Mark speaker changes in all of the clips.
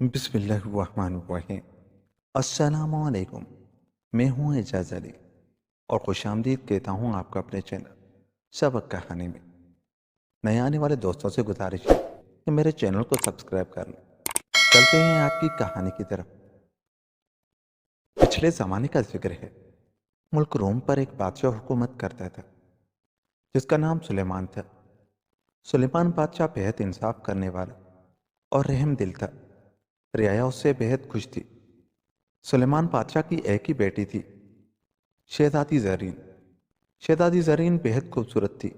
Speaker 1: بسم اللہ الرحمن الرحیم۔ السلام علیکم، میں ہوں اعجاز علی اور خوش آمدید کہتا ہوں آپ کو اپنے چینل سبق کہانی میں۔ نئے آنے والے دوستوں سے گزارش ہے کہ میرے چینل کو سبسکرائب کر لیں۔ چلتے ہیں آج کی کہانی کی طرف۔ پچھلے زمانے کا ذکر ہے۔ ملک روم پر ایک بادشاہ حکومت کرتا تھا جس کا نام سلیمان تھا۔ سلیمان بادشاہ بہت انصاف کرنے والا اور رحم دل تھا۔ رعایا اس سے بہت خوش تھی۔ سلیمان بادشاہ کی ایک ہی بیٹی تھی، شہزادی زرین۔ شہزادی زرین بہت خوبصورت تھی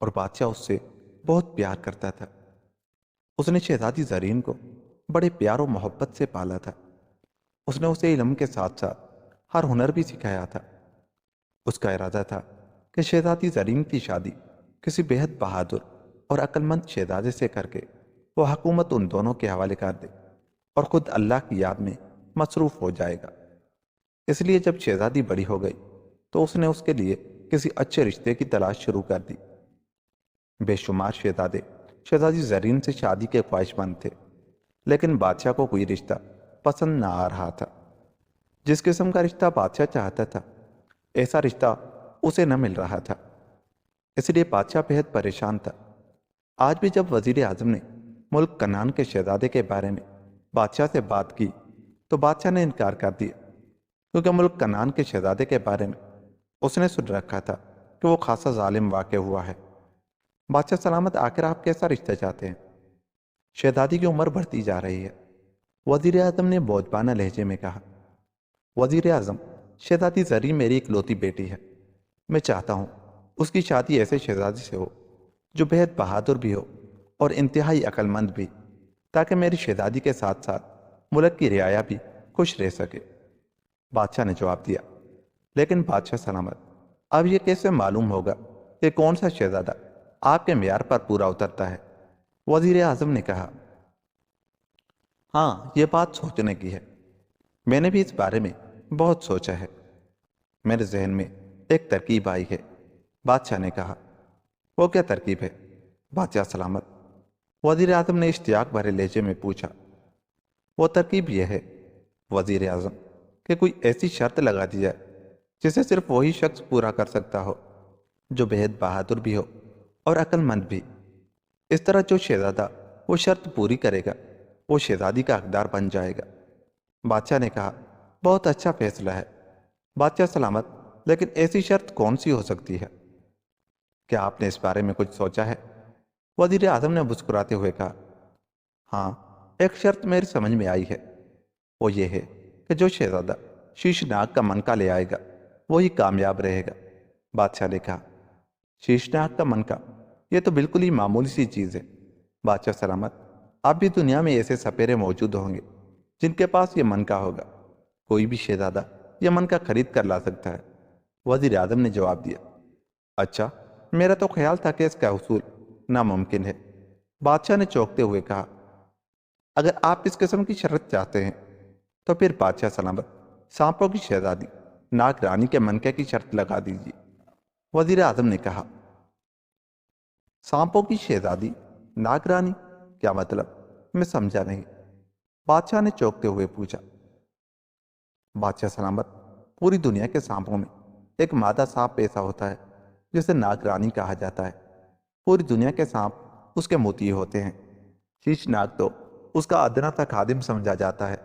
Speaker 1: اور بادشاہ اس سے بہت پیار کرتا تھا۔ اس نے شہزادی زرین کو بڑے پیار و محبت سے پالا تھا۔ اس نے اسے علم کے ساتھ ساتھ ہر ہنر بھی سکھایا تھا۔ اس کا ارادہ تھا کہ شہزادی زرین کی شادی کسی بہت بہادر اور عقل مند شہزادے سے کر کے وہ حکومت ان دونوں کے حوالے کر دے اور خود اللہ کی یاد میں مصروف ہو جائے گا۔ اس لیے جب شہزادی بڑی ہو گئی تو اس نے اس کے لیے کسی اچھے رشتے کی تلاش شروع کر دی۔ بے شمار شہزادے شہزادی زرین سے شادی کے خواہش مند تھے، لیکن بادشاہ کو کوئی رشتہ پسند نہ آ رہا تھا۔ جس قسم کا رشتہ بادشاہ چاہتا تھا ایسا رشتہ اسے نہ مل رہا تھا۔ اس لیے بادشاہ بہت پریشان تھا۔ آج بھی جب وزیر اعظم نے ملک کنعان کے شہزادے کے بارے میں بادشاہ سے بات کی تو بادشاہ نے انکار کر دیا، کیونکہ ملک کنعان کے شہزادے کے بارے میں اس نے سن رکھا تھا کہ وہ خاصا ظالم واقع ہوا ہے۔ بادشاہ سلامت، آخر آپ کیسا رشتہ چاہتے ہیں؟ شہزادی کی عمر بڑھتی جا رہی ہے، وزیر اعظم نے بوجھبانہ لہجے میں کہا۔ وزیر اعظم، شہزادی زرین میری اکلوتی بیٹی ہے۔ میں چاہتا ہوں اس کی شادی ایسے شہزادی سے ہو جو بہت بہادر بھی ہو اور انتہائی عقل مند بھی، تاکہ میری شہزادی کے ساتھ ساتھ ملک کی رعایا بھی خوش رہ سکے۔ بادشاہ نے جواب دیا، لیکن بادشاہ سلامت، اب یہ کیسے معلوم ہوگا کہ کون سا شہزادہ آپ کے معیار پر پورا اترتا ہے؟ وزیر اعظم نے کہا۔ ہاں، یہ بات سوچنے کی ہے۔ میں نے بھی اس بارے میں بہت سوچا ہے۔ میرے ذہن میں ایک ترکیب آئی ہے، بادشاہ نے کہا۔ وہ کیا ترکیب ہے؟ بادشاہ سلامت، وزیر اعظم نے اشتیاق بھرے لہجے میں پوچھا۔ وہ ترکیب یہ ہے وزیر اعظم کہ کوئی ایسی شرط لگا دی جائے جسے صرف وہی شخص پورا کر سکتا ہو جو بہت بہادر بھی ہو اور عقل مند بھی۔ اس طرح جو شہزادہ وہ شرط پوری کرے گا وہ شہزادی کا حقدار بن جائے گا۔ بادشاہ نے کہا، بہت اچھا فیصلہ ہے بادشاہ سلامت، لیکن ایسی شرط کون سی ہو سکتی ہے؟ کیا آپ نے اس بارے میں کچھ سوچا ہے؟ وزیر اعظم نے مسکراتے ہوئے کہا، ہاں، ایک شرط میری سمجھ میں آئی ہے۔ وہ یہ ہے کہ جو شہزادہ شیش ناگ کا منکا لے آئے گا وہی کامیاب رہے گا۔ بادشاہ نے کہا، شیش ناگ کا منکا؟ یہ تو بالکل ہی معمولی سی چیز ہے۔ بادشاہ سلامت، اب بھی دنیا میں ایسے سپیرے موجود ہوں گے جن کے پاس یہ منکا ہوگا۔ کوئی بھی شہزادہ یہ منکا خرید کر لا سکتا ہے۔ وزیر اعظم نے جواب دیا۔ اچھا، میرا تو خیال تھا کہ اس کا حصول ناممکن ہے۔ بادشاہ نے چونکتے ہوئے کہا، اگر آپ اس قسم کی شرط چاہتے ہیں تو پھر بادشاہ سلامت سانپوں کی شہزادی ناگ رانی کے منکے کی شرط لگا دیجیے۔ وزیر اعظم نے کہا، سانپوں کی شہزادی ناگ رانی؟ کیا مطلب؟ میں سمجھا نہیں۔ بادشاہ نے چونکتے ہوئے پوچھا۔ بادشاہ سلامت، پوری دنیا کے سانپوں میں ایک مادہ سانپ ایسا ہوتا ہے جسے ناگ رانی کہا جاتا ہے۔ پوری دنیا کے سانپ اس کے موتی ہوتے ہیں۔ شیش ناگ تو اس کا ادنا تک خادم سمجھا جاتا ہے،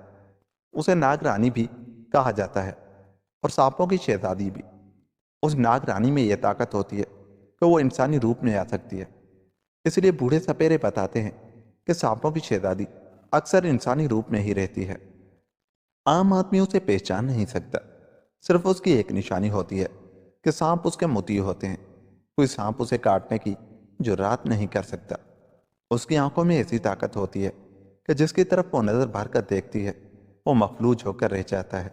Speaker 1: اسے ناگ رانی بھی کہا جاتا ہے، اور سانپوں کی شہزادی بھی۔ اس ناگ رانی میں یہ طاقت ہوتی ہے کہ وہ انسانی روپ میں آ سکتی ہے۔ اس لیے بوڑھے سپیرے بتاتے ہیں کہ سانپوں کی شہزادی اکثر انسانی روپ میں ہی رہتی ہے۔ عام آدمی اسے پہچان نہیں سکتا، صرف اس کی ایک نشانی ہوتی ہے کہ سانپ اس کے موتی ہوتے ہیں۔ کوئی سانپ اسے کاٹنے کی جرات نہیں کر سکتا۔ اس کی آنکھوں میں ایسی طاقت ہوتی ہے کہ جس کی طرف وہ نظر بھر کر دیکھتی ہے وہ مفلوج ہو کر رہ جاتا ہے۔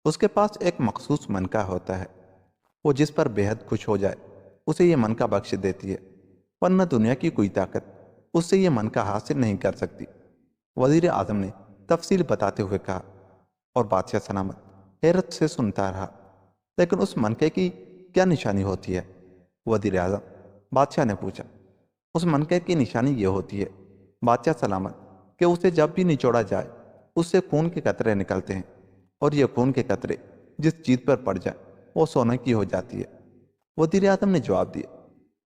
Speaker 1: اس کے پاس ایک مخصوص منکا ہوتا ہے، وہ جس پر بےحد خوش ہو جائے اسے یہ منکا بخش دیتی ہے، ورنہ دنیا کی کوئی طاقت اس سے یہ منکا حاصل نہیں کر سکتی۔ وزیر اعظم نے تفصیل بتاتے ہوئے کہا، اور بادشاہ سلامت حیرت سے سنتا رہا۔ لیکن اس منکے کی کیا نشانی ہوتی ہے؟ وزیر اعظم، بادشاہ نے پوچھا۔ اس منکے کی نشانی یہ ہوتی ہے بادشاہ سلامت کہ اسے جب بھی نچوڑا جائے اس سے خون کے قطرے نکلتے ہیں، اور یہ خون کے قطرے جس چیز پر پڑ جائیں وہ سونے کی ہو جاتی ہے۔ وزیر اعظم نے جواب دیا،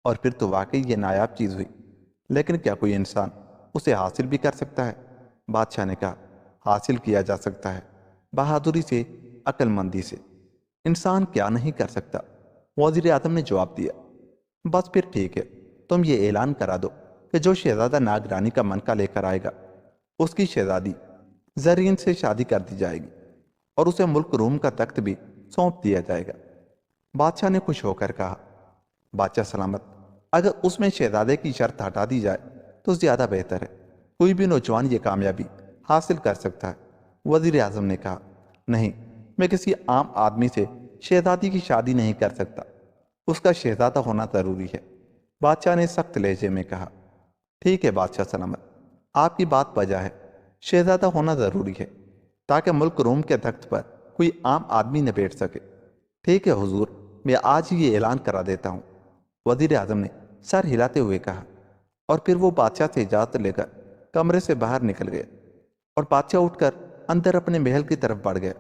Speaker 1: اور پھر تو واقعی یہ نایاب چیز ہوئی، لیکن کیا کوئی انسان اسے حاصل بھی کر سکتا ہے؟ بادشاہ نے کہا، حاصل کیا جا سکتا ہے، بہادری سے، عقل مندی سے۔ انسان کیا نہیں کر سکتا؟ وزیر اعظم نے جواب دیا۔ بس پھر ٹھیک ہے، تم یہ اعلان کرا دو کہ جو شہزادہ ناگرانی کا منقع لے کر آئے گا اس کی شہزادی زرین سے شادی کر دی جائے گی، اور اسے ملک روم کا تخت بھی سونپ دیا جائے گا۔ بادشاہ نے خوش ہو کر کہا، بادشاہ سلامت، اگر اس میں شہزادے کی شرط ہٹا دی جائے تو زیادہ بہتر ہے، کوئی بھی نوجوان یہ کامیابی حاصل کر سکتا ہے۔ وزیر اعظم نے کہا، نہیں، میں کسی عام آدمی سے شہزادی کی شادی نہیں کر سکتا، اس کا شہزادہ ہونا ضروری ہے۔ بادشاہ نے سخت لہجے میں کہا، ٹھیک ہے بادشاہ سلامت، آپ کی بات بجا ہے، شہزادہ ہونا ضروری ہے تاکہ ملک روم کے تخت پر کوئی عام آدمی نہ بیٹھ سکے۔ ٹھیک ہے حضور، میں آج ہی یہ اعلان کرا دیتا ہوں، وزیر اعظم نے سر ہلاتے ہوئے کہا، اور پھر وہ بادشاہ سے اجازت لے کر کمرے سے باہر نکل گئے، اور بادشاہ اٹھ کر اندر اپنے محل کی طرف بڑھ گیا۔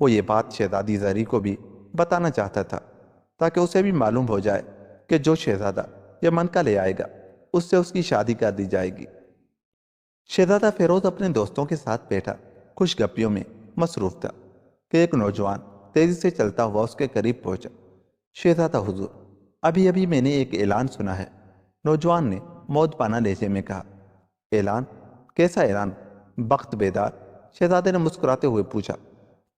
Speaker 1: وہ یہ بات شہزادی زری کو بھی بتانا چاہتا تھا تاکہ اسے بھی معلوم ہو جائے کہ جو شہزادہ یہ منقع لے آئے گا اس سے اس کی شادی کر دی جائے گی۔ شہزادہ فیروز اپنے دوستوں کے ساتھ بیٹھا خوش گپیوں میں مصروف تھا کہ ایک نوجوان تیزی سے چلتا ہوا اس کے قریب پہنچا۔ شہزادہ حضور، ابھی ابھی میں نے ایک اعلان سنا ہے، نوجوان نے مودبانہ لہجے میں کہا۔ اعلان؟ کیسا اعلان؟ بخت بیدار، شہزادے نے مسکراتے ہوئے پوچھا۔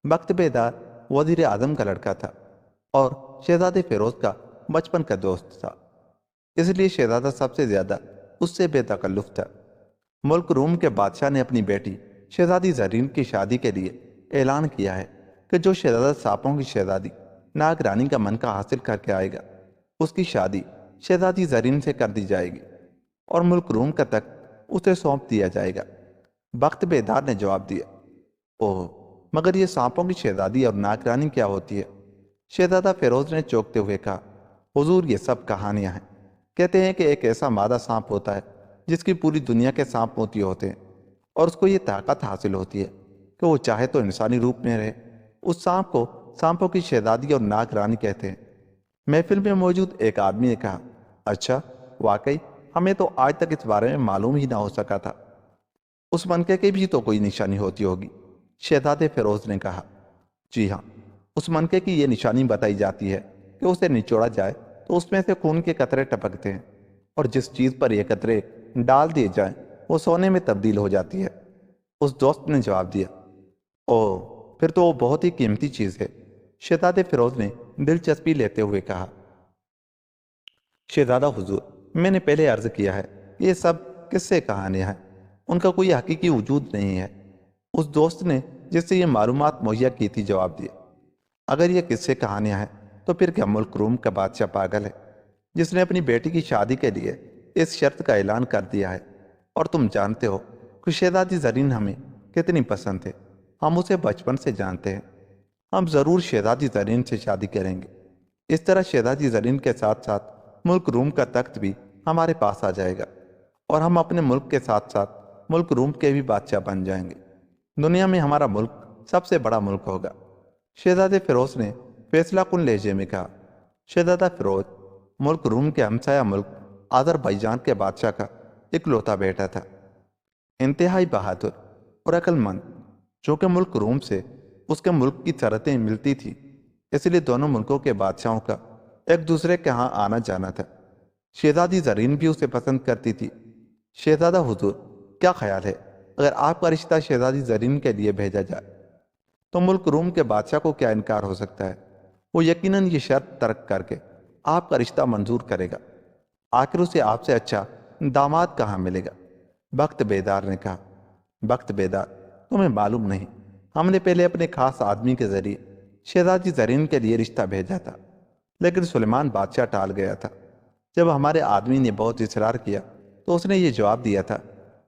Speaker 1: بخت بیدار وزیر اعظم کا لڑکا تھا اور شہزادے فیروز کا بچپن کا دوست تھا، اس لیے شہزادہ سب سے زیادہ اس سے بے تکلف تھا۔ ملک روم کے بادشاہ نے اپنی بیٹی شہزادی زرین کی شادی کے لیے اعلان کیا ہے کہ جو شہزادہ سانپوں کی شہزادی ناگ رانی کا منقع حاصل کر کے آئے گا اس کی شادی شہزادی زرین سے کر دی جائے گی، اور ملک روم کا تخت اسے سونپ دیا جائے گا۔ بخت بیدار نے جواب دیا، اوہ، مگر یہ سانپوں کی شہزادی اور ناگ رانی کیا ہوتی ہے؟ شہزادہ فیروز نے چونکتے ہوئے کہا، حضور یہ سب کہانیاں ہیں، کہتے ہیں کہ ایک ایسا مادہ سانپ ہوتا ہے جس کی پوری دنیا کے سانپ موتی ہوتے ہیں، اور اس کو یہ طاقت حاصل ہوتی ہے کہ وہ چاہے تو انسانی روپ میں رہے۔ اس سانپ کو سانپوں کی شہزادی اور ناگ رانی کہتے ہیں۔ محفل میں موجود ایک آدمی نے کہا، اچھا، واقعی ہمیں تو آج تک اس بارے میں معلوم ہی نہ ہو سکا تھا، اس منقع کی بھی تو کوئی نشانی ہوتی ہوگی؟ شہزادے فیروز نے کہا، جی ہاں، اس منقع کی یہ نشانی بتائی جاتی ہے کہ اسے نچوڑا جائے تو اس میں سے خون کے قطرے ٹپکتے ہیں، اور جس چیز پر یہ قطرے ڈال دیے جائیں وہ سونے میں تبدیل ہو جاتی ہے۔ اس دوست نے جواب دیا، اوہ، پھر تو وہ بہت ہی قیمتی چیز ہے۔ شہزادے فیروز نے دلچسپی لیتے ہوئے کہا، شہزادہ حضور، میں نے پہلے عرض کیا ہے یہ سب قصے کہانیاں ہیں، ان کا کوئی حقیقی وجود نہیں ہے۔ اس دوست نے جس سے یہ معلومات مہیا کی تھی جواب دیا، اگر یہ قصے کہانیاں ہیں تو پھر کیا ملک روم کا بادشاہ پاگل ہے جس نے اپنی بیٹی کی شادی کے لیے اس شرط کا اعلان کر دیا ہے؟ اور تم جانتے ہو کہ شہزادی زرین ہمیں کتنی پسند ہے، ہم اسے بچپن سے جانتے ہیں، ہم ضرور شہزادی زرین سے شادی کریں گے۔ اس طرح شہزادی زرین کے ساتھ ساتھ ملک روم کا تخت بھی ہمارے پاس آ جائے گا، اور ہم اپنے ملک کے ساتھ ساتھ ملک روم کے بھی بادشاہ بن جائیں گے۔ دنیا میں ہمارا ملک سب سے بڑا ملک ہوگا۔ شہزادے فیروز نے فیصلہ کن لہجے میں کہا۔ شہزادہ فیروز ملک روم کے ہمسایہ ملک آذربائیجان کے بادشاہ کا اکلوتا بیٹا تھا، انتہائی بہادر اور عقل مند۔ چونکہ ملک روم سے اس کے ملک کی سرحدیں ملتی تھی، اس لیے دونوں ملکوں کے بادشاہوں کا ایک دوسرے کے ہاں آنا جانا تھا۔ شہزادی زرین بھی اسے پسند کرتی تھی۔ شہزادہ حضور، کیا خیال ہے اگر آپ کا رشتہ شہزادی زرین کے لیے بھیجا جائے تو ملک روم کے بادشاہ کو کیا انکار ہو سکتا ہے؟ وہ یقیناً یہ شرط ترک کر کے آپ کا رشتہ منظور کرے گا۔ آخر اسے آپ سے اچھا داماد کہاں ملے گا؟ بخت بیدار نے کہا، بخت بیدار، تمہیں معلوم نہیں، ہم نے پہلے اپنے خاص آدمی کے ذریعے شہزادی زرین کے لیے رشتہ بھیجا تھا، لیکن سلیمان بادشاہ ٹال گیا تھا۔ جب ہمارے آدمی نے بہت اصرار کیا تو اس نے یہ جواب دیا تھا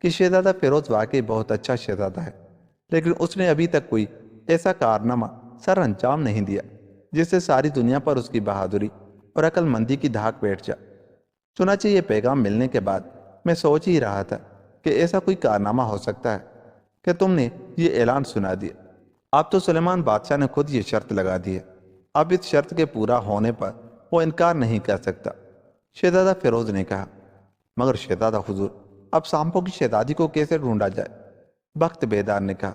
Speaker 1: کہ شہزادہ فیروز واقعی بہت اچھا شہزادہ ہے، لیکن اس نے ابھی تک کوئی ایسا کارنامہ سر انجام نہیں دیا جس سے ساری دنیا پر اس کی بہادری اور عقل مندی کی دھاک بیٹھ جائے۔ چنانچہ یہ پیغام ملنے کے بعد میں سوچ ہی رہا تھا کہ ایسا کوئی کارنامہ ہو سکتا ہے کہ تم نے یہ اعلان سنا دیا؟ اب تو سلیمان بادشاہ نے خود یہ شرط لگا دی ہے، اب اس شرط کے پورا ہونے پر وہ انکار نہیں کر سکتا۔ شہزادہ فیروز نے کہا، مگر شہزادہ حضور، اب سانپوں کی شہزادی کو کیسے ڈھونڈا جائے؟ بخت بیدار نے کہا،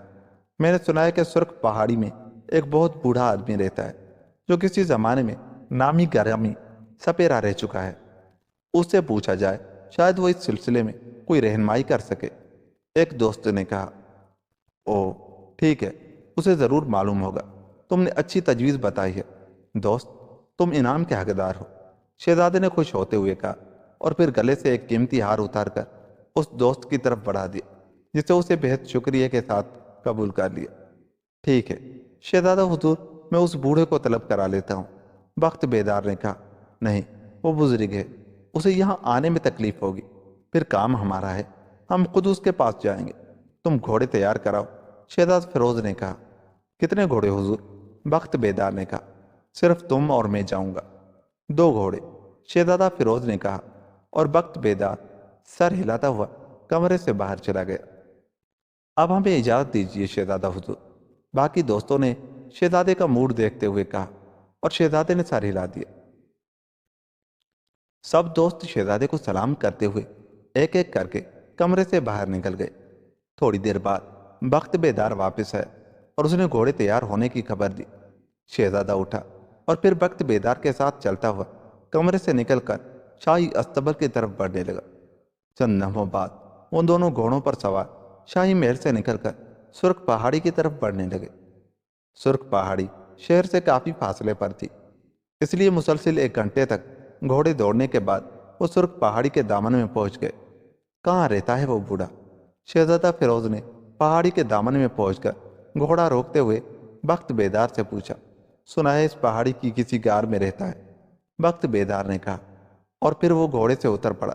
Speaker 1: میں نے سنا ہے کہ سرخ پہاڑی میں ایک بہت بوڑھا آدمی رہتا ہے جو کسی زمانے میں نامی گرامی سپیرا رہ چکا ہے۔ اس سے پوچھا جائے، شاید وہ اس سلسلے میں کوئی رہنمائی کر سکے۔ ایک دوست نے کہا، او ٹھیک ہے، اسے ضرور معلوم ہوگا، تم نے اچھی تجویز بتائی ہے دوست، تم انعام کے حقدار ہو۔ شہزادے نے خوش ہوتے ہوئے کہا، اور پھر گلے سے ایک قیمتی ہار اتار کر اس دوست کی طرف بڑھا دیا جسے اسے بہت شکریہ کے ساتھ قبول کر لیا۔ ٹھیک ہے شہزادہ حضور، میں اس بوڑھے کو طلب کرا لیتا ہوں۔ بخت بیدار نے کہا، نہیں، وہ بزرگ ہے، اسے یہاں آنے میں تکلیف ہوگی، پھر کام ہمارا ہے، ہم خود اس کے پاس جائیں گے، تم گھوڑے تیار کراؤ۔ شہزادہ فیروز نے کہا، کتنے گھوڑے حضور؟ بخت بیدار نے کہا، صرف تم اور میں جاؤں گا، 2 گھوڑے۔ شہزادہ فیروز نے کہا، اور بخت بیدار سر ہلاتا ہوا کمرے سے باہر چلا گیا۔ اب ہمیں اجازت دیجیے شہزادہ حضور، باقی دوستوں نے شہزادے کا موڈ دیکھتے ہوئے کہا، اور شہزادے نے سر ہلا دیا۔ سب دوست شہزادے کو سلام کرتے ہوئے ایک ایک کر کے کمرے سے باہر نکل گئے۔ تھوڑی دیر بعد بخت بیدار واپس آیا اور اس نے گھوڑے تیار ہونے کی خبر دی۔ شہزادہ اٹھا اور پھر بخت بیدار کے ساتھ چلتا ہوا کمرے سے نکل کر شاہی استبل کی طرف بڑھنے لگا۔ چند لمحوں بعد وہ دونوں گھوڑوں پر سوار شاہی محل سے نکل کر سرخ پہاڑی کی طرف بڑھنے لگے۔ سرخ پہاڑی شہر سے کافی فاصلے پر تھی، اس لیے مسلسل 1 گھنٹے تک گھوڑے دوڑنے کے بعد وہ سرخ پہاڑی کے دامن میں پہنچ گئے۔ کہاں رہتا ہے وہ بوڑھا؟ شہزادہ فیروز نے پہاڑی کے دامن میں پہنچ کر گھوڑا روکتے ہوئے بخت بیدار سے پوچھا، سنا ہے اس پہاڑی کی کسی غار میں رہتا ہے؟ بخت بیدار نے کہا، اور پھر وہ گھوڑے سے اتر پڑا۔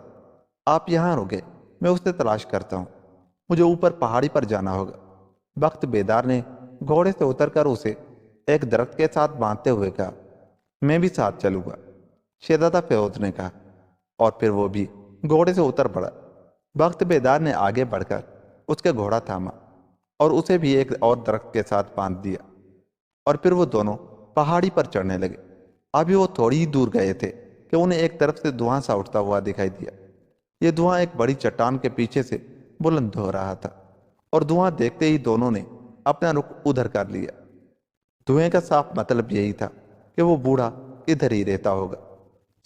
Speaker 1: آپ یہاں رکے، میں اسے تلاش کرتا ہوں، مجھے اوپر پہاڑی پر جانا ہوگا۔ بخت بیدار نے گھوڑے سے اتر کر اسے ایک درخت کے ساتھ باندھتے ہوئے کہا، میں بھی ساتھ چلوں گا۔ شہزادہ فیروز نے کہا، اور پھر وہ بھی گھوڑے سے اتر پڑا۔ بخت بیدار نے آگے بڑھ کر اس کے گھوڑا تھاما اور اسے بھی ایک اور درخت کے ساتھ باندھ دیا، اور پھر وہ دونوں پہاڑی پر چڑھنے لگے۔ ابھی وہ تھوڑی ہی دور گئے تھے کہ انہیں ایک طرف سے دھواں سا اٹھتا ہوا دکھائی دیا۔ یہ دھواں ایک بڑی چٹان کے پیچھے سے بلند ہو رہا تھا، اور دھواں دیکھتے ہی دونوں نے اپنا رخ ادھر کر لیا۔ دھوئیں کا صاف مطلب یہی تھا کہ وہ بوڑھا ادھر ہی رہتا ہوگا۔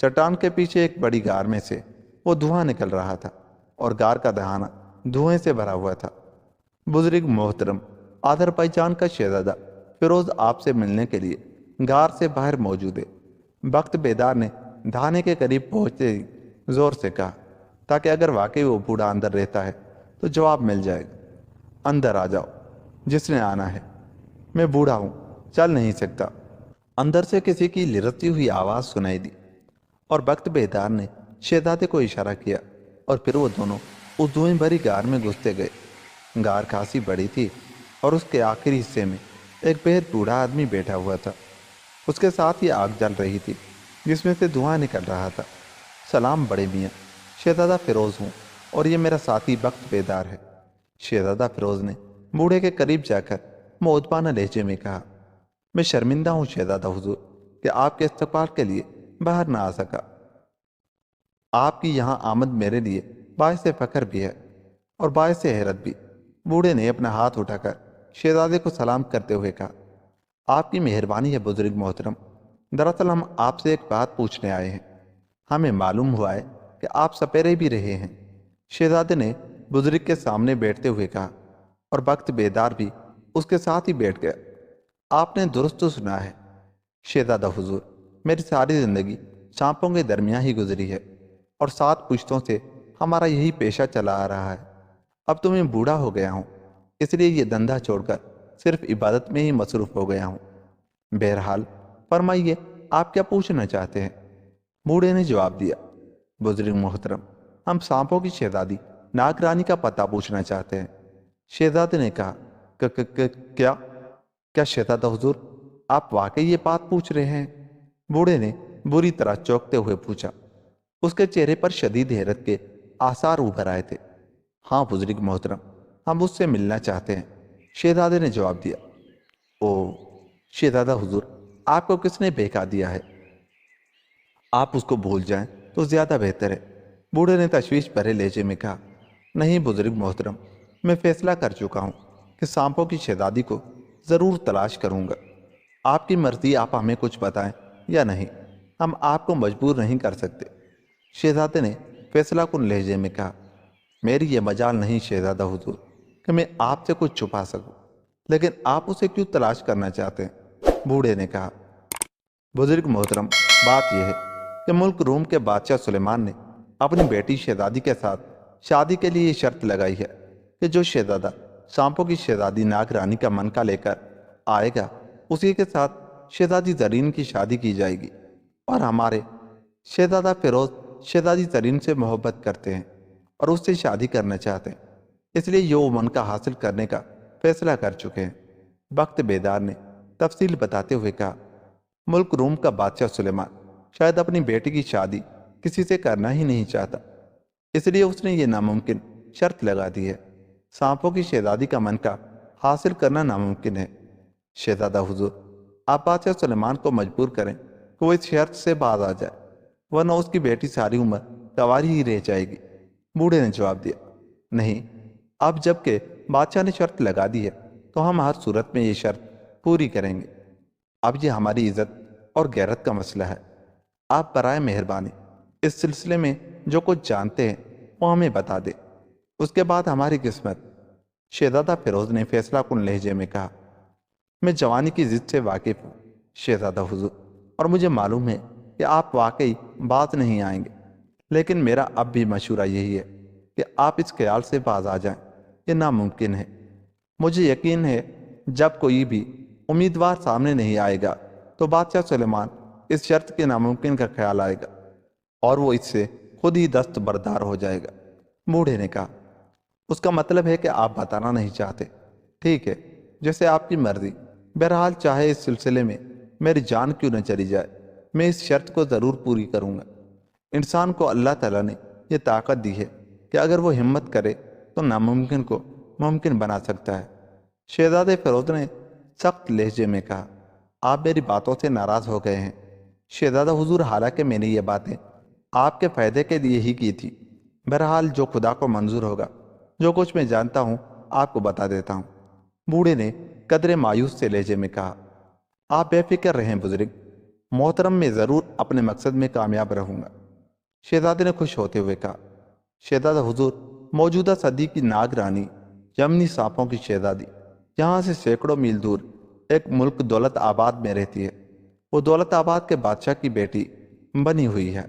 Speaker 1: چٹان کے پیچھے ایک بڑی غار میں سے وہ دھواں نکل رہا تھا، اور غار کا دہانہ دھوئیں سے بھرا ہوا تھا۔ بزرگ محترم آدر پائی جان کا شہزادہ فیروز آپ سے ملنے کے لیے غار سے باہر موجود ہے۔ بخت بیدار نے دھانے کے قریب پہنچتے ہی زور سے کہا، تاکہ اگر واقعی وہ بوڑھا اندر رہتا ہے تو جواب مل جائے گا۔ اندر آ جاؤ جس نے آنا ہے، میں بوڑھا ہوں، چل نہیں سکتا۔ اندر سے کسی کی لرزتی ہوئی آواز سنائی دی، اور بخت بیدار نے شہزادے کو اشارہ کیا، اور پھر وہ دونوں اس دھوئیں بھری غار میں گھستے گئے۔ غار خاصی بڑی تھی، اور اس کے آخری حصے میں ایک بہت بوڑھا آدمی بیٹھا ہوا تھا۔ اس کے ساتھ ہی آگ جل رہی تھی جس میں سے دھواں نکل رہا تھا۔ سلام بڑے میاں، شہزادہ فیروز ہوں، اور یہ میرا ساتھی بخت بیدار ہے۔ شہزادہ فیروز نے بوڑھے کے قریب جا کر مؤدبانہ لہجے میں کہا، میں شرمندہ ہوں شہزادہ حضور کہ آپ کے استقبال کے لیے باہر نہ آ سکا۔ آپ کی یہاں آمد میرے لیے باعث فخر بھی ہے اور باعث حیرت بھی۔ بوڑھے نے اپنا ہاتھ اٹھا کر شہزادے کو سلام کرتے ہوئے کہا، آپ کی مہربانی ہے بزرگ محترم، دراصل ہم آپ سے ایک بات پوچھنے آئے ہیں۔ ہمیں معلوم ہوا ہے کہ آپ سپیرے بھی رہے ہیں۔ شہزادے نے بزرگ کے سامنے بیٹھتے ہوئے کہا، اور بخت بیدار بھی اس کے ساتھ ہی بیٹھ گیا۔ آپ نے درست سنا ہے شہزادہ حضور، میری ساری زندگی سانپوں کے درمیان ہی گزری ہے، اور 7 پشتوں سے ہمارا یہی پیشہ چلا آ رہا ہے۔ اب تو میں بوڑھا ہو گیا ہوں، اس لیے یہ دھندا چھوڑ کر صرف عبادت میں ہی مصروف ہو گیا ہوں۔ بہرحال فرمائیے، آپ کیا پوچھنا چاہتے ہیں؟ بوڑھے نے جواب دیا، بزرگ محترم، ہم سانپوں کی شہزادی ناگ رانی کا پتہ پوچھنا چاہتے ہیں۔ شہزادے نے کہا، کیا شہزادہ حضور، آپ واقعی یہ بات پوچھ رہے ہیں؟ بوڑھے نے بری طرح چونکتے ہوئے پوچھا۔ اس کے چہرے پر شدید حیرت کے آثار ابھر آئے تھے۔ ہاں بزرگ محترم، ہم اس سے ملنا چاہتے ہیں، شہزادے نے جواب دیا۔ او شہزادہ حضور، آپ کو کس نے بہکا دیا ہے؟ آپ اس کو بھول جائیں تو زیادہ بہتر ہے، بوڑھے نے تشویش بھرے لہجے میں کہا۔ نہیں بزرگ محترم، میں فیصلہ کر چکا ہوں کہ سانپوں کی شہزادی کو ضرور تلاش کروں گا۔ آپ کی مرضی، آپ ہمیں کچھ بتائیں یا نہیں، ہم آپ کو مجبور نہیں کر سکتے، شہزادے نے فیصلہ کن لہجے میں کہا۔ میری یہ مجال نہیں شہزادہ حضور کہ میں آپ سے کچھ چھپا سکوں، لیکن آپ اسے کیوں تلاش کرنا چاہتے ہیں؟ بوڑھے نے کہا۔ بزرگ محترم، بات یہ ہے کہ ملک روم کے بادشاہ سلیمان نے اپنی بیٹی شہزادی کے ساتھ شادی کے لیے یہ شرط لگائی ہے کہ جو شہزادہ سانپوں کی شہزادی ناگ رانی کا منکا لے کر آئے گا، اسی کے ساتھ شہزادی زرین کی شادی کی جائے گی، اور ہمارے شہزادہ فیروز شہزادی زرین سے محبت کرتے ہیں اور اس سے شادی کرنا چاہتے ہیں، اس لیے یہ وہ منکا حاصل کرنے کا فیصلہ کر چکے ہیں۔ بخت بیدار نے تفصیل بتاتے ہوئے کہا۔ ملک روم کا بادشاہ سلیمان شاید اپنی بیٹی کی شادی کسی سے کرنا ہی نہیں چاہتا، اس لیے اس نے یہ ناممکن شرط لگا دی ہے۔ سانپوں کی شہزادی کا منکا حاصل کرنا ناممکن ہے۔ شہزادہ حضور، آپ بادشاہ سلیمان کو مجبور کریں کہ وہ اس شرط سے باز آ جائے، ورنہ اس کی بیٹی ساری عمر کنواری ہی رہ جائے گی، بوڑھے نے جواب دیا۔ نہیں، اب جب کہ بادشاہ نے شرط لگا دی ہے تو ہم ہر صورت میں یہ شرط پوری کریں گے۔ اب یہ ہماری عزت اور غیرت کا مسئلہ ہے، آپ برائے مہربانی اس سلسلے میں جو کچھ جانتے ہیں وہ ہمیں بتا دیں، اس کے بعد ہماری قسمت۔ شہزادہ فیروز نے فیصلہ کن لہجے میں کہا۔ میں جوانی کی ضد سے واقف ہوں شہزادہ حضور، اور مجھے معلوم ہے کہ آپ واقعی باز نہیں آئیں گے، لیکن میرا اب بھی مشورہ یہی ہے کہ آپ اس خیال سے باز آ جائیں، یہ ناممکن ہے۔ مجھے یقین ہے جب کوئی بھی امیدوار سامنے نہیں آئے گا تو بادشاہ سلیمان اس شرط کے ناممکن کا خیال آئے گا اور وہ اس سے خود ہی دست بردار ہو جائے گا، بوڑھے نے کہا۔ اس کا مطلب ہے کہ آپ بتانا نہیں چاہتے؟ ٹھیک ہے، جیسے آپ کی مرضی، بہرحال چاہے اس سلسلے میں میری جان کیوں نہ چلی جائے، میں اس شرط کو ضرور پوری کروں گا۔ انسان کو اللہ تعالیٰ نے یہ طاقت دی ہے کہ اگر وہ ہمت کرے تو ناممکن کو ممکن بنا سکتا ہے۔ شہزادے فیروز نے سخت لہجے میں کہا۔ آپ میری باتوں سے ناراض ہو گئے ہیں شہزادہ حضور، حالانکہ میں نے یہ باتیں آپ کے فائدے کے لیے ہی کی تھی۔ بہرحال جو خدا کو منظور ہوگا، جو کچھ میں جانتا ہوں آپ کو بتا دیتا ہوں، بوڑھے نے قدرے مایوس سے لہجے میں کہا۔ آپ بے فکر رہیں بزرگ محترم، میں ضرور اپنے مقصد میں کامیاب رہوں گا، شہزادے نے خوش ہوتے ہوئے کہا۔ شہزادہ حضور، موجودہ صدی کی ناگ رانی، یمنی سانپوں کی شہزادی، یہاں سے سینکڑوں میل دور ایک ملک دولت آباد میں رہتی ہے۔ وہ دولت آباد کے بادشاہ کی بیٹی بنی ہوئی ہے۔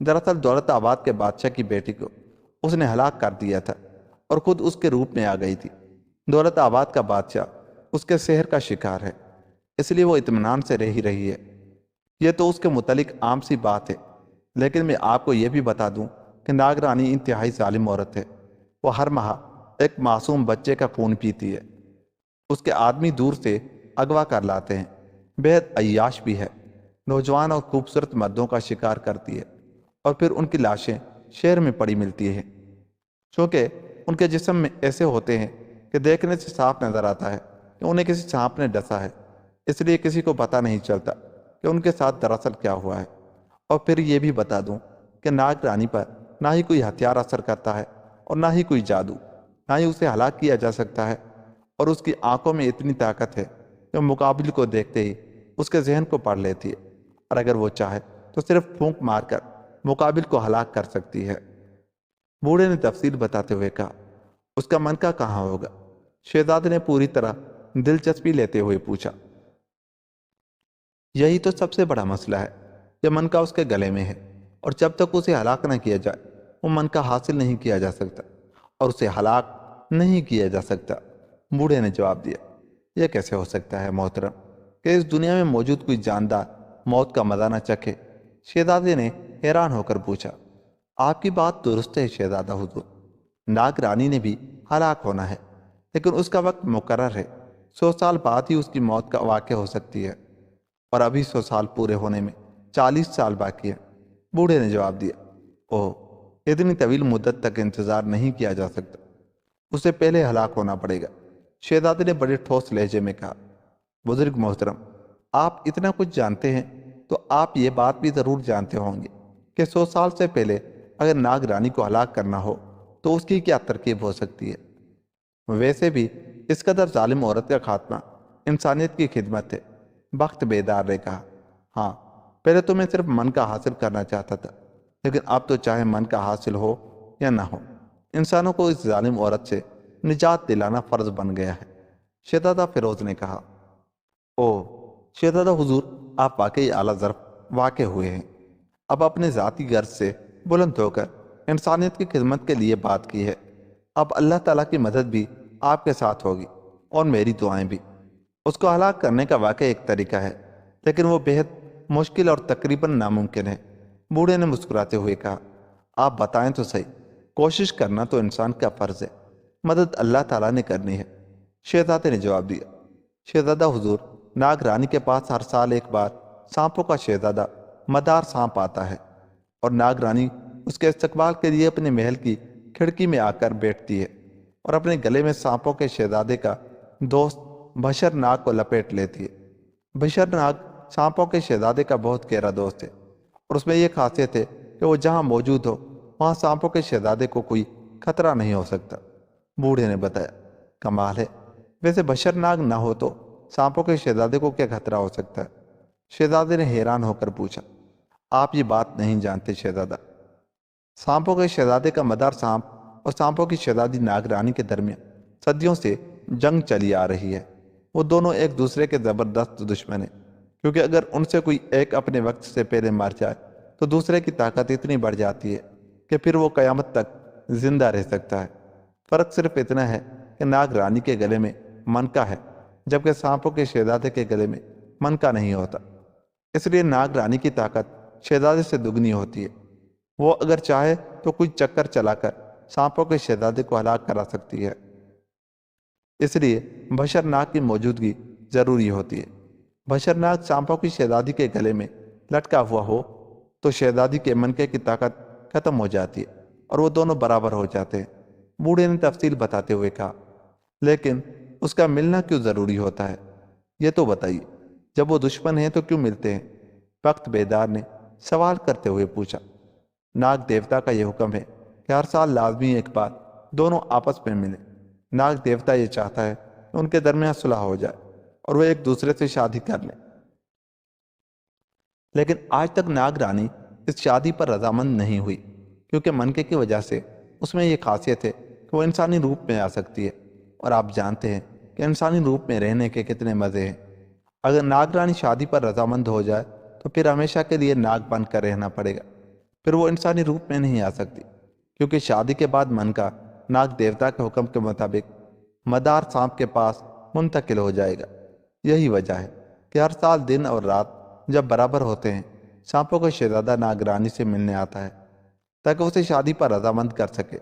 Speaker 1: دراصل دولت آباد کے بادشاہ کی بیٹی کو اس نے ہلاک کر دیا تھا اور خود اس کے روپ میں آ گئی تھی۔ دولت آباد کا بادشاہ اس کے سحر کا شکار ہے، اس لیے وہ اطمینان سے رہی ہے۔ یہ تو اس کے متعلق عام سی بات ہے، لیکن میں آپ کو یہ بھی بتا دوں کہ ناگ رانی انتہائی ظالم عورت ہے۔ وہ ہر ماہ ایک معصوم بچے کا خون پیتی ہے، اس کے آدمی دور سے اغوا کر لاتے ہیں، بہت عیاش بھی ہے، نوجوان اور خوبصورت مردوں کا شکار کرتی ہے، اور پھر ان کی لاشیں شہر میں پڑی ملتی ہیں۔ چونکہ ان کے جسم میں ایسے ہوتے ہیں کہ دیکھنے سے صاف نظر آتا ہے کہ انہیں کسی سانپ نے ڈسا ہے، اس لیے کسی کو پتہ نہیں چلتا کہ ان کے ساتھ دراصل کیا ہوا ہے۔ اور پھر یہ بھی بتا دوں کہ ناگ رانی پر نہ ہی کوئی ہتھیار اثر کرتا ہے اور نہ ہی کوئی جادو، نہ ہی اسے ہلاک کیا جا سکتا ہے، اور اس کی آنکھوں میں اتنی طاقت ہے کہ مقابل کو دیکھتے ہی اس کے ذہن کو پڑھ لیتی ہے، اور اگر وہ چاہے تو صرف پھونک مار کر مقابل کو ہلاک کر سکتی ہے۔ بوڑھے نے تفصیل بتاتے ہوئے کہا۔ اس کا منکا کہاں ہوگا؟ شہزادے نے پوری طرح دلچسپی لیتے ہوئے پوچھا۔ یہی تو سب سے بڑا مسئلہ ہے، یہ منکا اس کے گلے میں ہے، اور جب تک اسے ہلاک نہ کیا جائے وہ منکا حاصل نہیں کیا جا سکتا، اور اسے ہلاک نہیں کیا جا سکتا، بوڑھے نے جواب دیا۔ یہ کیسے ہو سکتا ہے محترم کہ اس دنیا میں موجود کوئی جاندار موت کا مزہ نہ چکھے؟ شہزادے نے حیران ہو کر پوچھا۔ آپ کی بات درست ہے شہزادہ حضور، ناگ رانی نے بھی ہلاک ہونا ہے، لیکن اس کا وقت مقرر ہے، 100 سال بعد ہی اس کی موت کا واقع ہو سکتی ہے، اور ابھی 100 سال پورے ہونے میں 40 سال باقی ہے، بوڑھے نے جواب دیا۔ اوہ، اتنی طویل مدت تک انتظار نہیں کیا جا سکتا، اسے پہلے ہلاک ہونا پڑے گا۔ شہزادے نے بڑے ٹھوس لہجے میں کہا، بزرگ محترم، آپ اتنا کچھ جانتے ہیں تو آپ یہ بات بھی ضرور جانتے ہوں گے کہ 100 سال سے پہلے اگر ناگ رانی کو ہلاک کرنا ہو تو اس کی کیا ترکیب ہو سکتی ہے؟ ویسے بھی اس قدر ظالم عورت کا خاتمہ انسانیت کی خدمت ہے۔ بخت بیدار نے کہا، ہاں، پہلے تو میں صرف من کا حاصل کرنا چاہتا تھا، لیکن اب تو چاہے من کا حاصل ہو یا نہ ہو، انسانوں کو اس ظالم عورت سے نجات دلانا فرض بن گیا ہے۔ شہزادہ فیروز نے کہا، او شہزادہ حضور، آپ واقعی اعلیٰ ظرف واقع ہوئے ہیں۔ اب اپنے ذاتی غرض سے بلند ہو کر انسانیت کی خدمت کے لیے بات کی ہے۔ اب اللہ تعالیٰ کی مدد بھی آپ کے ساتھ ہوگی اور میری دعائیں بھی۔ اس کو ہلاک کرنے کا واقع ایک طریقہ ہے، لیکن وہ بہت مشکل اور تقریباً ناممکن ہے۔ بوڑھے نے مسکراتے ہوئے کہا، آپ بتائیں تو صحیح، کوشش کرنا تو انسان کا فرض ہے، مدد اللہ تعالیٰ نے کرنی ہے۔ شہزادے نے جواب دیا، شہزادہ حضور، ناگ رانی کے پاس ہر سال ایک بار سانپوں کا شہزادہ مدار سانپ آتا ہے، اور ناگ رانی اس کے استقبال کے لیے اپنے محل کی کھڑکی میں آ کر بیٹھتی ہے اور اپنے گلے میں سانپوں کے شہزادے کا دوست بشر ناگ کو لپیٹ لیتی ہے۔ بشر ناگ سانپوں کے شہزادے کا بہت گہرا دوست ہے، اور اس میں یہ خاصیت ہے کہ وہ جہاں موجود ہو وہاں سانپوں کے شہزادے کو کوئی خطرہ نہیں ہو سکتا۔ بوڑھے نے بتایا، کمال ہے، ویسے بشر ناگ نہ ہو تو سانپوں کے شہزادے کو کیا خطرہ ہو سکتا ہے؟ شہزادے نے حیران ہو کر پوچھا، آپ یہ بات نہیں جانتے شہزادہ، سانپوں کے شہزادے کا مدار سانپ اور سانپوں کی شہزادی ناگ رانی کے درمیان صدیوں سے جنگ چلی آ رہی ہے۔ وہ دونوں ایک دوسرے کے زبردست دشمن ہیں، کیونکہ اگر ان سے کوئی ایک اپنے وقت سے پہلے مر جائے تو دوسرے کی طاقت اتنی بڑھ جاتی ہے کہ پھر وہ قیامت تک زندہ رہ سکتا ہے۔ فرق صرف اتنا ہے کہ ناگ رانی کے گلے میں منکا ہے، جبکہ سانپوں کے شہزادے کے گلے میں منکا نہیں ہوتا۔ اس لیے ناگ رانی کی طاقت شہزادے سے دگنی ہوتی ہے۔ وہ اگر چاہے تو کچھ چکر چلا کر سانپوں کے شہزادے کو ہلاک کرا سکتی ہے، اس لیے بشر ناگ کی موجودگی ضروری ہوتی ہے۔ بشر ناگ سانپوں کی شہزادی کے گلے میں لٹکا ہوا ہو تو شہزادی کے منکے کی طاقت ختم ہو جاتی ہے اور وہ دونوں برابر ہو جاتے ہیں۔ بوڑھے نے تفصیل بتاتے ہوئے کہا، لیکن اس کا ملنا کیوں ضروری ہوتا ہے؟ یہ تو بتائیے، جب وہ دشمن ہیں تو کیوں ملتے ہیں؟ بخت بیدار نے سوال کرتے ہوئے پوچھا۔ ناگ دیوتا کا یہ حکم ہے کہ ہر سال لازمی ایک بار دونوں آپس میں ملیں۔ ناگ دیوتا یہ چاہتا ہے کہ ان کے درمیان صلح ہو جائے اور وہ ایک دوسرے سے شادی کر لیں، لیکن آج تک ناگ رانی اس شادی پر رضامند نہیں ہوئی، کیونکہ منکے کی وجہ سے اس میں یہ خاصیت ہے کہ وہ انسانی روپ میں آ سکتی ہے، اور آپ جانتے ہیں کہ انسانی روپ میں رہنے کے کتنے مزے ہیں۔ اگر ناگ رانی شادی پر رضامند ہو جائے تو پھر ہمیشہ کے لیے ناگ بن کر رہنا پڑے گا، پھر وہ انسانی روپ میں نہیں آ سکتی، کیونکہ شادی کے بعد منکا ناگ دیوتا کے حکم کے مطابق مدار سانپ کے پاس منتقل ہو جائے گا۔ یہی وجہ ہے کہ ہر سال دن اور رات جب برابر ہوتے ہیں، سانپوں کا شہزادہ ناگ رانی سے ملنے آتا ہے تاکہ اسے شادی پر رضامند کر سکے،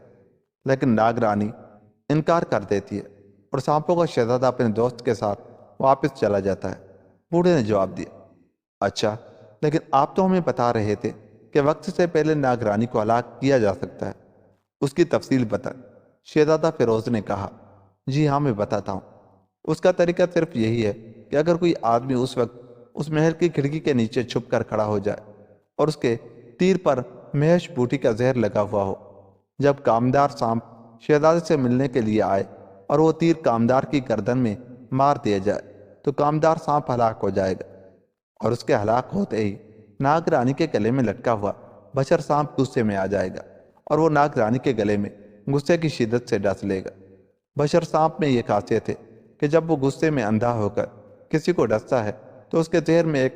Speaker 1: لیکن ناگ رانی انکار کر دیتی ہے اور سانپوں کا شہزادہ اپنے دوست کے ساتھ واپس چلا جاتا ہے۔ بوڑھے نے جواب دیا، اچھا، لیکن آپ تو ہمیں بتا رہے تھے کہ وقت سے پہلے ناگ رانی کو ہلاک کیا جا سکتا ہے، اس کی تفصیل بتا۔ شہزادہ فیروز نے کہا، جی ہاں، میں بتاتا ہوں۔ اس کا طریقہ صرف یہی ہے کہ اگر کوئی آدمی اس وقت اس محل کی کھڑکی کے نیچے چھپ کر کھڑا ہو جائے اور اس کے تیر پر مہیش بوٹی کا زہر لگا ہوا ہو، جب کامدار سانپ شہزادے سے ملنے کے لیے آئے اور وہ تیر کامدار کی گردن میں مار دیا جائے تو کامدار سانپ ہلاک ہو جائے گا، اور اس کے ہلاک ہوتے ہی ناگ رانی کے گلے میں لٹکا ہوا بشر سانپ غصے میں آ جائے گا اور وہ ناگ رانی کے گلے میں غصے کی شدت سے ڈس لے گا۔ بشر سانپ میں یہ خاصیت ہے کہ جب وہ غصے میں اندھا ہو کر کسی کو ڈستا ہے تو اس کے زہر میں ایک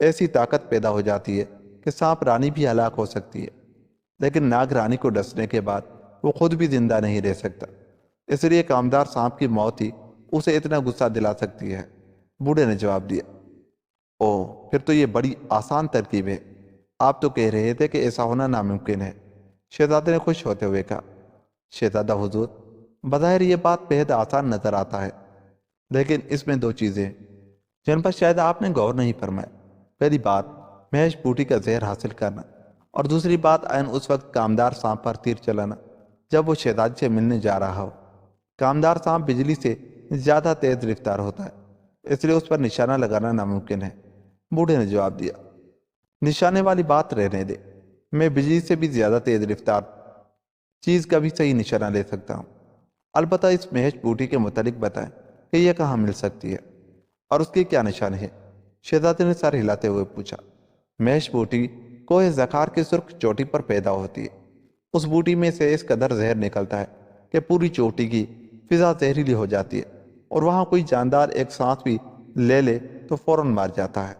Speaker 1: ایسی طاقت پیدا ہو جاتی ہے کہ سانپ رانی بھی ہلاک ہو سکتی ہے، لیکن ناگ رانی کو ڈسنے کے بعد وہ خود بھی زندہ نہیں رہ سکتا، اس لیے کامدار سانپ کی موت ہی اسے اتنا غصہ دلا سکتی ہے۔ بوڑھے نے جواب دیا، او پھر تو یہ بڑی آسان ترکیب ہے، آپ تو کہہ رہے تھے کہ ایسا ہونا ناممکن ہے۔ شہزادے نے خوش ہوتے ہوئے کہا، شہزادہ حضور، بظاہر یہ بات بہت آسان نظر آتا ہے، لیکن اس میں دو چیزیں ہیں جن پر شاید آپ نے غور نہیں فرمایا۔ پہلی بات مہیش بوٹی کا زہر حاصل کرنا، اور دوسری بات عین اس وقت کامدار سانپ پر تیر چلانا جب وہ شہزادی سے ملنے جا رہا ہو۔ کامدار سانپ بجلی سے زیادہ تیز رفتار ہوتا ہے، اس لیے اس پر نشانہ لگانا ناممکن ہے۔ بوڑھے نے جواب دیا، نشانے والی بات رہنے دے، میں بجلی سے بھی زیادہ تیز رفتار چیز کا بھی صحیح نشانہ لے سکتا ہوں۔ البتہ اس مہیش بوٹی کے متعلق بتائیں کہ یہ کہاں مل سکتی ہے اور اس کے کیا نشان ہے؟ شہزادے نے سر ہلاتے ہوئے پوچھا۔ مہیش بوٹی کوہ زخار کی سرخ چوٹی پر پیدا ہوتی ہے۔ اس بوٹی میں سے اس قدر زہر نکلتا ہے کہ پوری چوٹی کی فضا زہریلی ہو جاتی ہے، اور وہاں کوئی جاندار ایک سانس بھی لے تو فوراً مار جاتا ہے۔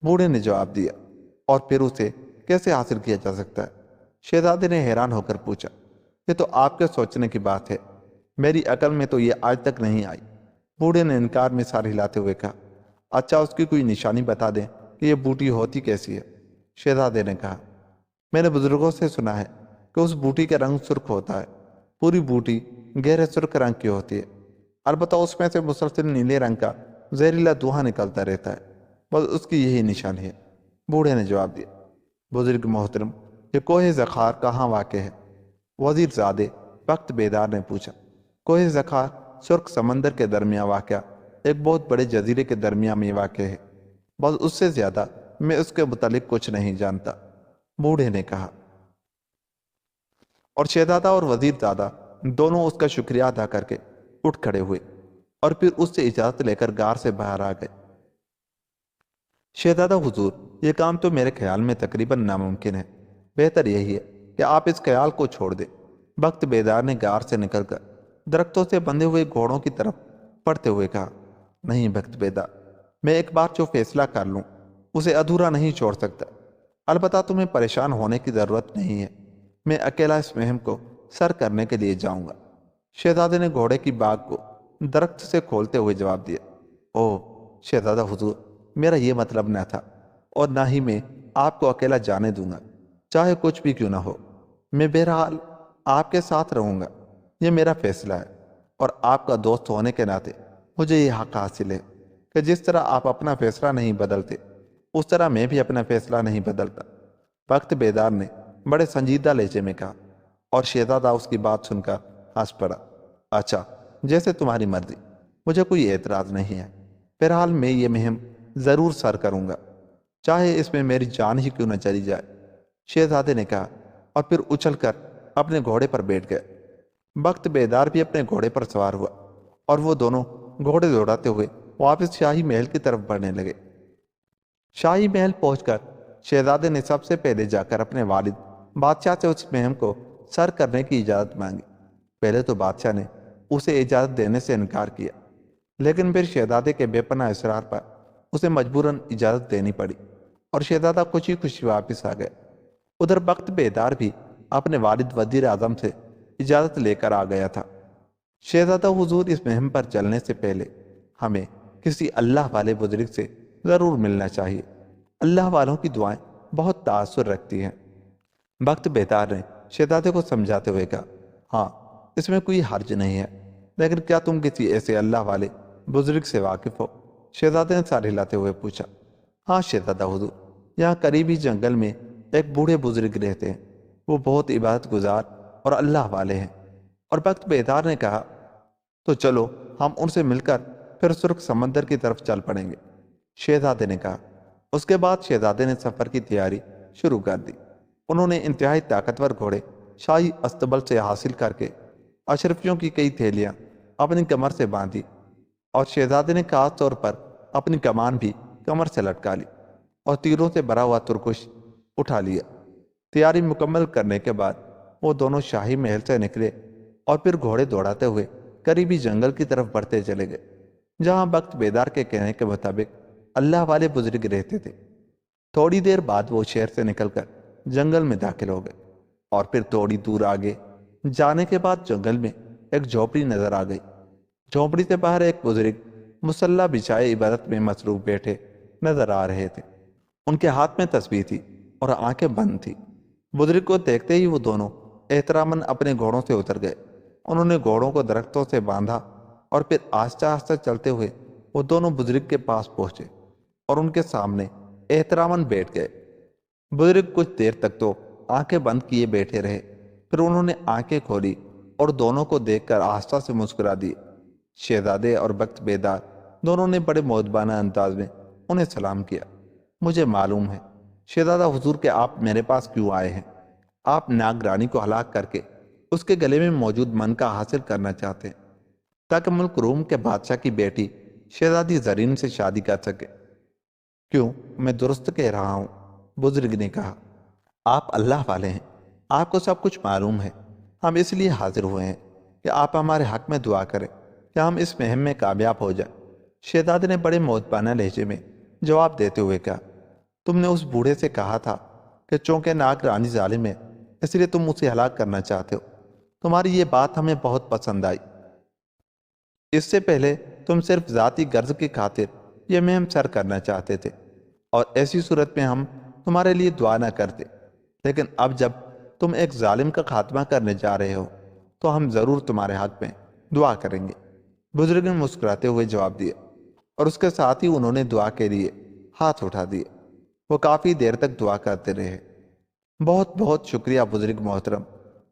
Speaker 1: بوڑھے نے جواب دیا، اور پھر اسے کیسے حاصل کیا جا سکتا ہے؟ شہزادے نے حیران ہو کر پوچھا۔ یہ تو آپ کے سوچنے کی بات ہے، میری عقل میں تو یہ آج تک نہیں آئی۔ بوڑھے نے انکار میں سر ہلاتے ہوئے کہا، اچھا اس کی کوئی نشانی بتا دیں کہ یہ بوٹی ہوتی کیسی ہے؟ شہزادے نے کہا، میں نے بزرگوں سے سنا ہے کہ اس بوٹی کا رنگ سرخ ہوتا ہے۔ پوری بوٹی گہرے سرخ رنگ کی ہوتی ہے، البتہ اس میں سے مسلسل نیلے رنگ کا زہریلا دھواں نکلتا رہتا ہے، بس اس کی یہی نشانی ہے۔ بوڑھے نے جواب دیا، بزرگ محترم، یہ کوہ زخار کہاں واقع ہے؟ وزیر زادے وقت بیدار نے پوچھا۔ کوہ زخار سرخ سمندر کے درمیان واقع ایک بہت بڑے جزیرے کے درمیان میں واقع ہے، بس اس سے زیادہ میں اس کے متعلق کچھ نہیں جانتا، بوڑھے نے کہا۔ اور شہزادہ اور وزیر زادہ دونوں اس کا شکریہ ادا کر کے اٹھ کھڑے ہوئے اور پھر اس سے اجازت لے کر غار سے باہر آ گئے۔ شہزادہ حضور، یہ کام تو میرے خیال میں تقریباً ناممکن ہے، بہتر یہی ہے کہ آپ اس خیال کو چھوڑ دیں۔ وقت بیدار نے غار سے نکل کر درختوں سے بندھے ہوئے گھوڑوں کی طرف پڑھتے ہوئے کہا، نہیں وقت بیدار، میں ایک بار جو فیصلہ کر لوں اسے ادھورا نہیں چھوڑ سکتا۔ البتہ تمہیں پریشان ہونے کی ضرورت نہیں ہے، میں اکیلا اس مہم کو سر کرنے کے لیے جاؤں گا۔ شہزادے نے گھوڑے کی باگ کو درخت سے کھولتے ہوئے جواب دیا، اوہ شہزادہ حضور، میرا یہ مطلب نہ تھا، اور نہ ہی میں آپ کو اکیلا جانے دوں گا، چاہے کچھ بھی کیوں نہ ہو۔ میں بہرحال آپ کے ساتھ رہوں گا، یہ میرا فیصلہ ہے، اور آپ کا دوست ہونے کے ناطے مجھے یہ حق حاصل ہے کہ جس طرح آپ اپنا فیصلہ نہیں بدلتے، اس طرح میں بھی اپنا فیصلہ نہیں بدلتا۔ وقت بیدار نے بڑے سنجیدہ لہجے میں کہا، اور شہزادہ اس کی بات سن کر ہنس پڑا۔ اچھا، جیسے تمہاری مرضی، مجھے کوئی اعتراض نہیں ہے۔ بہرحال میں یہ مہم ضرور سر کروں گا، چاہے اس میں میری جان ہی کیوں نہ چلی جائے، شہزادے نے کہا، اور پھر اچھل کر اپنے گھوڑے پر بیٹھ گئے۔ وقت بیدار بھی اپنے گھوڑے پر سوار ہوا، اور وہ دونوں گھوڑے دوڑاتے ہوئے واپس شاہی محل کی طرف بڑھنے لگے۔ شاہی محل پہنچ کر شہزادے نے سب سے پہلے جا کر اپنے والد بادشاہ سے اس مہم کو سر کرنے کی اجازت مانگی۔ پہلے تو بادشاہ نے اسے اجازت دینے سے انکار کیا، لیکن پھر شہزادے کے بے پناہ اصرار پر اسے مجبوراً اجازت دینی پڑی، اور شہزادہ خوشی خوشی واپس آ گئے۔ ادھر وقت بیدار بھی اپنے والد وزیر اعظم سے اجازت لے کر آ گیا تھا۔ شہزادہ حضور، اس مہم پر چلنے سے پہلے ہمیں کسی اللہ والے بزرگ سے ضرور ملنا چاہیے، اللہ والوں کی دعائیں بہت تاثر رکھتی ہیں۔ وقت بیدار نے شہزادے کو سمجھاتے ہوئے کہا، ہاں اس میں کوئی حرج نہیں ہے، لیکن کیا تم کسی ایسے اللہ والے بزرگ سے واقف ہو؟ شہزادے نے سر ہلاتے ہوئے پوچھا۔ ہاں شہزادہ حضور، یہاں قریبی جنگل میں ایک بوڑھے بزرگ رہتے ہیں، وہ بہت عبادت گزار اور اللہ والے ہیں۔ اور وقت بیدار نے کہا، تو چلو ہم ان سے مل کر پھر سرخ سمندر کی طرف چل پڑیں گے، شہزادے نے کہا۔ اس کے بعد شہزادے نے سفر کی تیاری شروع کر دی۔ انہوں نے انتہائی طاقتور گھوڑے شاہی استبل سے حاصل کر کے اشرفیوں کی کئی تھیلیاں اپنی کمر سے باندھی، اور شہزادے نے خاص طور پر اپنی کمان بھی کمر سے لٹکا لی اور تیروں سے بھرا ہوا ترکش اٹھا لیا۔ تیاری مکمل کرنے کے بعد وہ دونوں شاہی محل سے نکلے اور پھر گھوڑے دوڑاتے ہوئے قریبی جنگل کی طرف بڑھتے چلے گئے، جہاں وقت بیدار کے کہنے کے مطابق اللہ والے بزرگ رہتے تھے۔ تھوڑی دیر بعد وہ شہر سے نکل کر جنگل میں داخل ہو گئے، اور پھر تھوڑی دور آگے جانے کے بعد جنگل میں ایک جھونپڑی نظر آ گئی۔ جھونپڑی سے باہر ایک بزرگ مسلح بچھائے عبادت میں مصروف بیٹھے نظر آ رہے تھے۔ ان کے ہاتھ میں تسبیح تھی اور آنکھیں بند تھی۔ بزرگ کو دیکھتے ہی وہ دونوں احتراماً اپنے گھوڑوں سے اتر گئے۔ انہوں نے گھوڑوں کو درختوں سے باندھا، اور پھر آہستہ آہستہ چلتے ہوئے وہ دونوں بزرگ کے پاس پہنچے اور ان کے سامنے احتراماً بیٹھ گئے۔ بزرگ کچھ دیر تک تو آنکھیں بند کیے بیٹھے رہے، پھر انہوں نے آنکھیں کھولی اور دونوں کو دیکھ کر آہستہ سے مسکرا دیے۔ شہزادے اور بخت بیدار دونوں نے بڑے مؤدبانہ انداز میں انہیں سلام کیا۔ مجھے معلوم ہے شہزادہ حضور کہ آپ میرے پاس کیوں آئے ہیں۔ آپ ناگ رانی کو ہلاک کر کے اس کے گلے میں موجود من کا حاصل کرنا چاہتے ہیں تاکہ ملک روم کے بادشاہ کی بیٹی شہزادی زرین سے شادی کر سکے۔ کیوں، میں درست کہہ رہا ہوں؟ بزرگ نے کہا۔ آپ اللہ والے ہیں، آپ کو سب کچھ معلوم ہے۔ ہم اس لیے حاضر ہوئے ہیں کہ آپ ہمارے حق میں دعا کریں کہ ہم اس مہم میں کامیاب ہو جائیں۔ شہزادے نے بڑے مؤدبانہ لہجے میں جواب دیتے ہوئے کہا، تم نے اس بوڑھے سے کہا تھا کہ چونکہ ناگ رانی ظالم ہے اس لیے تم اسے ہلاک کرنا چاہتے ہو۔ تمہاری یہ بات ہمیں بہت پسند آئی۔ اس سے پہلے تم صرف ذاتی غرض کی خاطر یہ مہم سر کرنا چاہتے تھے اور ایسی صورت میں ہم تمہارے لیے دعا نہ کرتے، لیکن اب جب تم ایک ظالم کا خاتمہ کرنے جا رہے ہو تو ہم ضرور تمہارے حق میں دعا کریں گے۔ بزرگ نے مسکراتے ہوئے جواب دیا اور اس کے ساتھ ہی انہوں نے دعا کے لیے ہاتھ اٹھا دیے۔ وہ کافی دیر تک دعا کرتے رہے۔ بہت بہت شکریہ بزرگ محترم،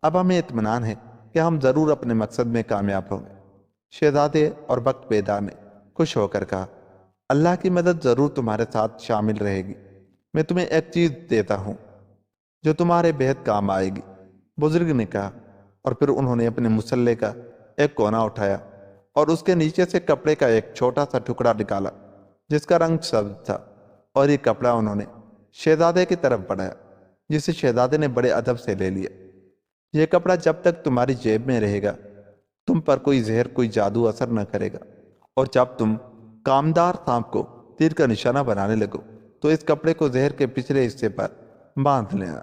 Speaker 1: اب ہمیں اطمینان ہے کہ ہم ضرور اپنے مقصد میں کامیاب ہوں گے۔ شہزادے اور بخت بیدار نے خوش ہو کر کہا، اللہ کی مدد ضرور تمہارے ساتھ شامل رہے گی۔ میں تمہیں ایک چیز دیتا ہوں جو تمہارے بہت کام آئے گی، بزرگ نے کہا، اور پھر انہوں نے اپنے مسلح کا ایک کونا اٹھایا اور اس کے نیچے سے کپڑے کا ایک چھوٹا سا ٹکڑا نکالا جس کا رنگ سبز تھا، اور یہ کپڑا انہوں نے شہزادے کی طرف بڑھایا جسے شہزادے نے بڑے ادب سے لے لیا۔ یہ کپڑا جب تک تمہاری جیب میں رہے گا تم پر کوئی زہر، کوئی جادو اثر نہ کرے گا، اور جب تم کامدار سانپ کو تیر کا نشانہ بنانے لگو تو اس کپڑے کو زہر کے پچھلے حصے پر باندھ لینا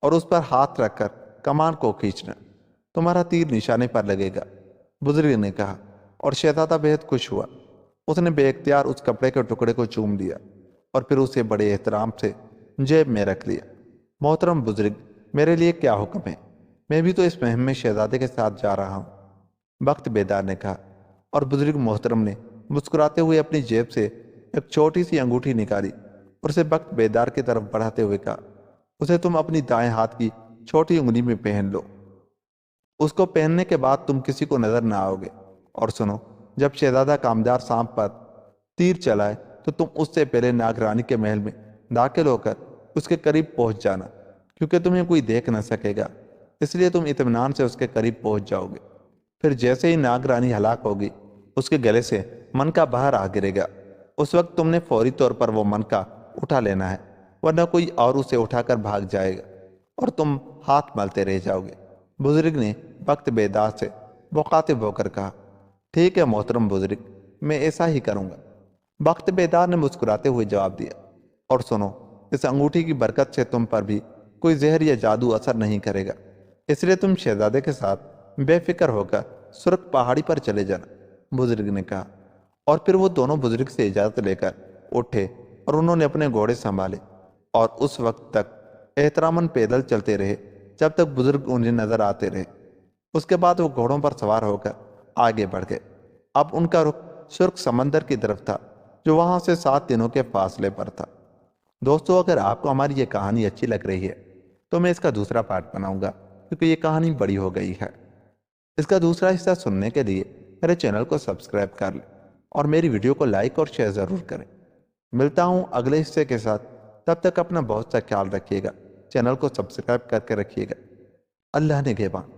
Speaker 1: اور اس پر ہاتھ رکھ کر کمان کو کھینچنا، تمہارا تیر نشانے پر لگے گا، بزرگ نے کہا، اور شہزادہ بہت خوش ہوا۔ اس نے بے اختیار اس کپڑے کے ٹکڑے کو چوم لیا اور پھر اسے بڑے احترام سے جیب میں رکھ لیا۔ محترم بزرگ، میرے لیے کیا حکم ہے؟ میں بھی تو اس مہم میں شہزادے کے ساتھ جا رہا ہوں، بخت بیدار نے کہا، اور بزرگ محترم نے مسکراتے ہوئے اپنی جیب سے ایک چھوٹی سی انگوٹھی نکالی اور اسے بخت بیدار کی طرف بڑھاتے ہوئے کہا، اسے تم اپنی دائیں ہاتھ کی چھوٹی انگلی میں پہن لو۔ اس کو پہننے کے بعد تم کسی کو نظر نہ آؤ گے۔ اور سنو، جب شہزادہ کامدار سانپ پر تیر چلائے تو تم اس سے پہلے ناگ رانی کے محل میں داخل ہو کر اس کے قریب پہنچ جانا، کیونکہ تمہیں کوئی دیکھ نہ سکے گا، اس لیے تم اطمینان سے اس کے قریب پہنچ جاؤ گے۔ پھر جیسے ہی ناگ رانی ہلاک ہوگی اس کے گلے سے من کا باہر آ گرے گا، اس وقت تم نے فوری طور پر وہ من کا اٹھا لینا ہے، ورنہ کوئی اور اسے اٹھا کر بھاگ جائے گا اور تم ہاتھ ملتے رہ جاؤ گے۔ بزرگ نے بخت بیدار سے مخاطب ہو کر کہا، ٹھیک ہے محترم بزرگ، میں ایسا ہی کروں گا۔ بخت بیدار نے مسکراتے ہوئے جواب دیا، اور سنو، اس انگوٹھی کی برکت سے تم پر بھی کوئی زہر یا جادو اثر نہیں کرے گا، اس لیے تم شہزادے کے ساتھ بے فکر ہو کر سرخ پہاڑی پر چلے جانا، بزرگ نے کہا۔ اور پھر وہ دونوں بزرگ سے اجازت لے کر اٹھے اور انہوں نے اپنے گھوڑے سنبھالے اور اس وقت تک احتراماً پیدل چلتے رہے جب تک بزرگ انہیں نظر آتے رہے۔ اس کے بعد وہ گھوڑوں پر سوار ہو کر آگے بڑھ گئے۔ اب ان کا رخ سرخ سمندر کی طرف تھا جو وہاں سے 7 دنوں کے فاصلے پر تھا۔ دوستو، اگر آپ کو ہماری یہ کہانی اچھی لگ رہی ہے تو میں اس کا دوسرا پارٹ بناؤں گا، کیونکہ یہ کہانی بڑی ہو گئی ہے۔ اس کا دوسرا حصہ سننے کے لیے میرے چینل کو سبسکرائب کر لیں اور میری ویڈیو کو لائک اور شیئر ضرور کریں۔ ملتا ہوں اگلے حصے کے ساتھ، تب تک اپنا بہت سا خیال رکھیے گا، چینل کو سبسکرائب کر کے رکھیے گا۔ اللہ نگہبان۔